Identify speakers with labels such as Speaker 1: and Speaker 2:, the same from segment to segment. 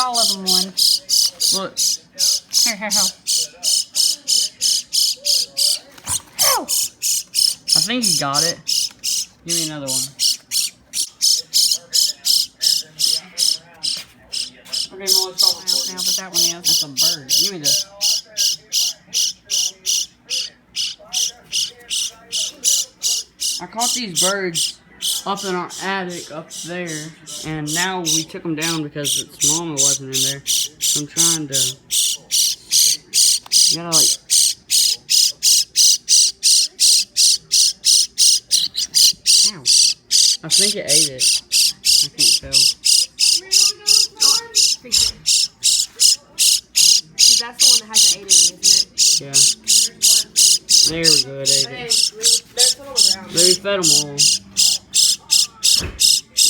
Speaker 1: all of them one.
Speaker 2: Look.
Speaker 1: Here. Oh!
Speaker 2: I think he got it. Give me another one. Okay, Molly, stop recording.
Speaker 1: Now, but that one is.
Speaker 2: That's a bird. Give me this. I caught these birds up in our attic up there, and now we took them down because its mama wasn't in there. So I'm trying to. You gotta like. Ow. I think it ate it. I can't tell.
Speaker 3: That's the one that hasn't ate it, isn't it?
Speaker 2: Yeah. There we go, it ate it. They fed them all.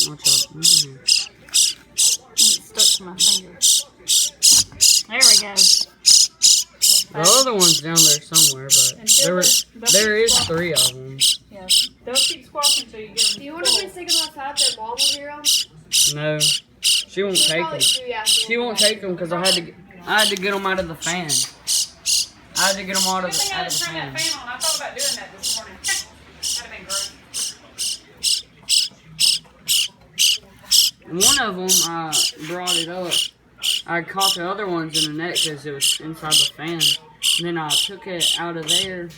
Speaker 2: Watch out.
Speaker 1: It stuck to my finger. There we go.
Speaker 2: The other one's down there somewhere, but there is 3 of them.
Speaker 1: Yeah. They'll keep squawking until you get them.
Speaker 3: Do you want to just take them outside their mom will hear them?
Speaker 2: No, she won't take them. She won't take them because I had to get them out of the fan. I had to get them out of the fan.
Speaker 1: I thought about doing that this morning. That'd have been great.
Speaker 2: One of them, I brought it up. I caught the other ones in the net because it was inside the fan. And then I took it out of there,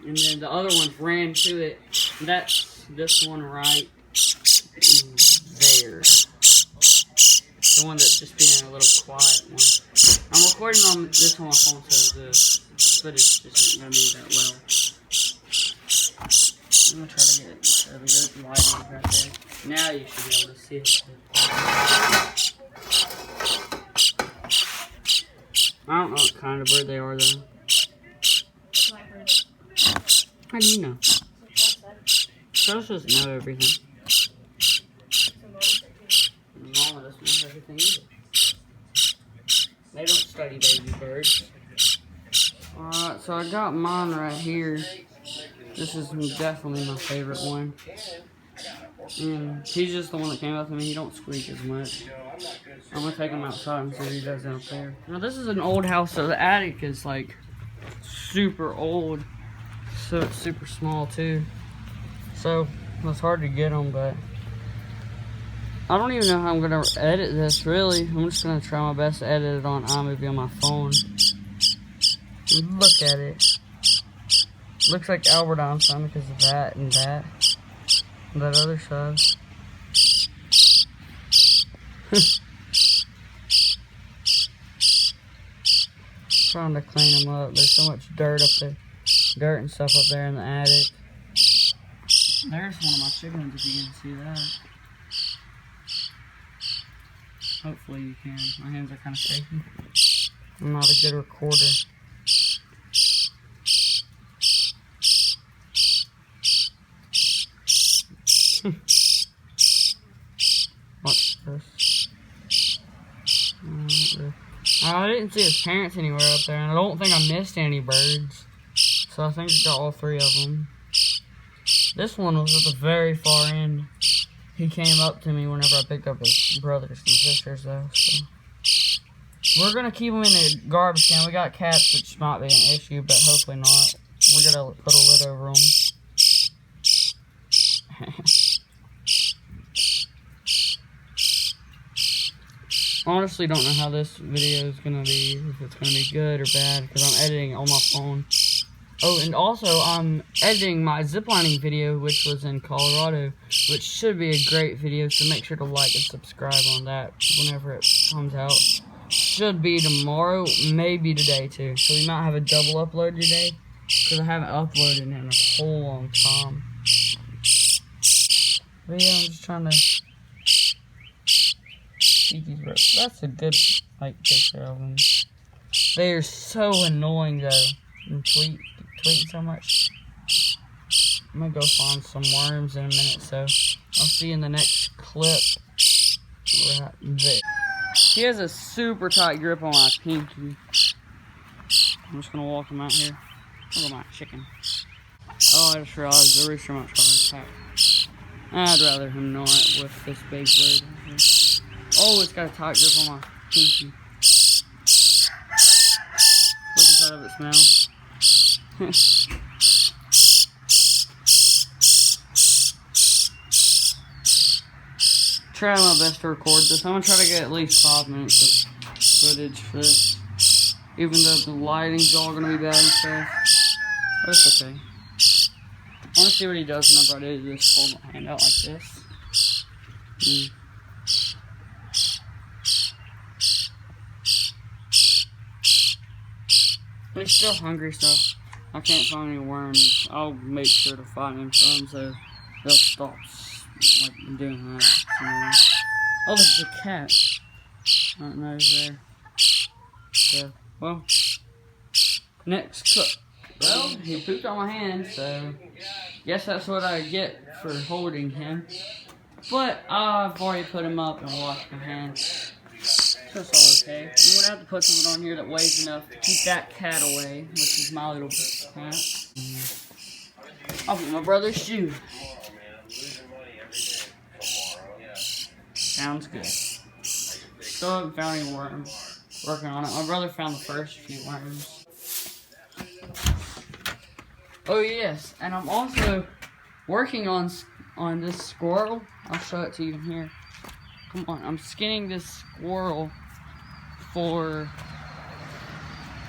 Speaker 2: and then the other ones ran to it. That's this one right there. The one that's just being a little quiet one. I'm recording on this on my phone, so the footage just isn't going to be that well. I'm going to try to get the good lighting right there. Now you should be able to see it. I don't know what kind of bird they are, though. How do you know? Charles doesn't know everything. Mama doesn't know everything either. They don't study baby birds. Alright, so I got mine right here. This is definitely my favorite one. And he's just the one that came up to me. He don't squeak as much. I'm gonna take him outside and see what he does out there. Now this is an old house, so the attic is like super old. So it's super small too. So it's hard to get them, but I don't even know how I'm gonna edit this really. I'm just gonna try my best to edit it on iMovie on my phone. Look at it. Looks like Albert Einstein because of that and that. And that other side. Trying to clean them up. There's so much dirt up there. Dirt and stuff up there in the attic. There's one of my chickens if you can see that. Hopefully you can. My hands are kind of shaky. I'm not a good recorder. Watch this. I didn't see his parents anywhere up there, and I don't think I missed any birds. So I think I got all 3 of them. This one was at the very far end. He came up to me whenever I picked up his brothers and sisters, though. So we're gonna keep them in a garbage can. We got cats, which might be an issue, but hopefully not. We're gonna put a lid over them. Honestly, don't know how this video is gonna be, if it's gonna be good or bad, because I'm editing on my phone. Oh, and also, I'm editing my ziplining video, which was in Colorado, which should be a great video, so make sure to like and subscribe on that whenever it comes out. Should be tomorrow, maybe today too, so we might have a double upload today, because I haven't uploaded in a whole long time. But yeah, I'm just trying to see these birds. That's a good, picture of them. They are so annoying, though, and tweeting so much. I'm gonna go find some worms in a minute, so I'll see you in the next clip. Right there. He has a super tight grip on my pinky. I'm just gonna walk him out here. Look at my chicken. Oh, I just realized the rooster might try to attack. I'd rather him not with this big bird. Oh, it's got a tight grip on my Thank you. Look inside of it, smell. Try my best to record this. I'm gonna try to get at least 5 minutes of footage for this. Even though the lighting's all gonna be bad and stuff. But it's okay. I wanna see what he does whenever I do this. Hold my hand out like this. He's still hungry, so I can't find any worms. I'll make sure to find him some so they'll stop like doing that. You know? Oh, there's a cat. I don't know he's there. Yeah. Well, next cook. Well, he pooped on my hand, so guess that's what I get for holding him. But I've already put him up and washed my hands. So it's all okay. I'm gonna have to put something on here that weighs enough to keep that cat away, which is my little cat. I'll get my brother's shoe. Sounds good. Still haven't found any worms. Working on it. My brother found the first few worms. Oh yes, and I'm also working on this squirrel. I'll show it to you in here. Come on, I'm skinning this squirrel for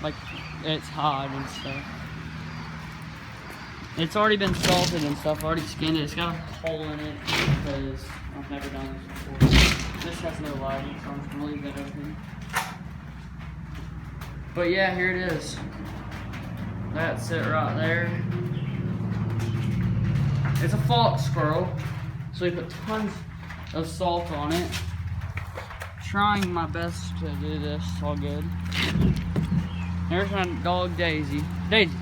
Speaker 2: like its hide and stuff. It's already been salted and stuff. I already skinned it. It's got a hole in it because I've never done this before. This has no lighting, so I'm just gonna leave that open. But yeah, here it is. That's it right there. It's a fox squirrel, so we put tons of salt on it. Trying my best to do this all good. There's my dog Daisy. Daisy.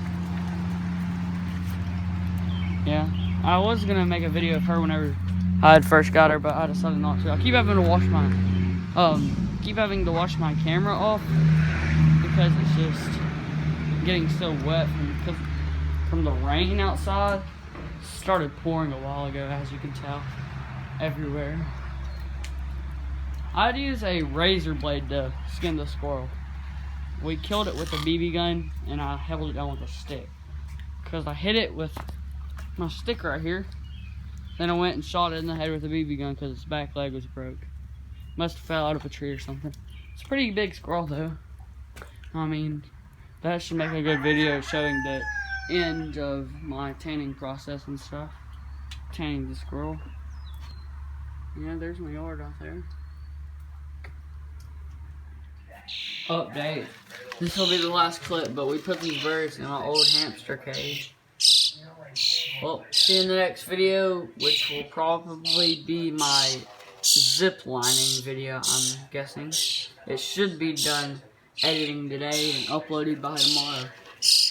Speaker 2: Yeah, I was gonna make a video of her whenever I had first got her, but I decided not to. I keep having to wash my camera off because it's just getting so wet from the rain outside. It started pouring a while ago, as you can tell, everywhere. I'd use a razor blade to skin the squirrel. We killed it with a BB gun, and I held it down with a stick. Because I hit it with my stick right here. Then I went and shot it in the head with a BB gun because its back leg was broke. Must have fell out of a tree or something. It's a pretty big squirrel though. I mean, that should make a good video showing the end of my tanning process and stuff. Tanning the squirrel. Yeah, there's my yard out there. Update. This will be the last clip, but we put these birds in my old hamster cage. Well, see you in the next video, which will probably be my zip lining video, I'm guessing. It should be done editing today and uploaded by tomorrow.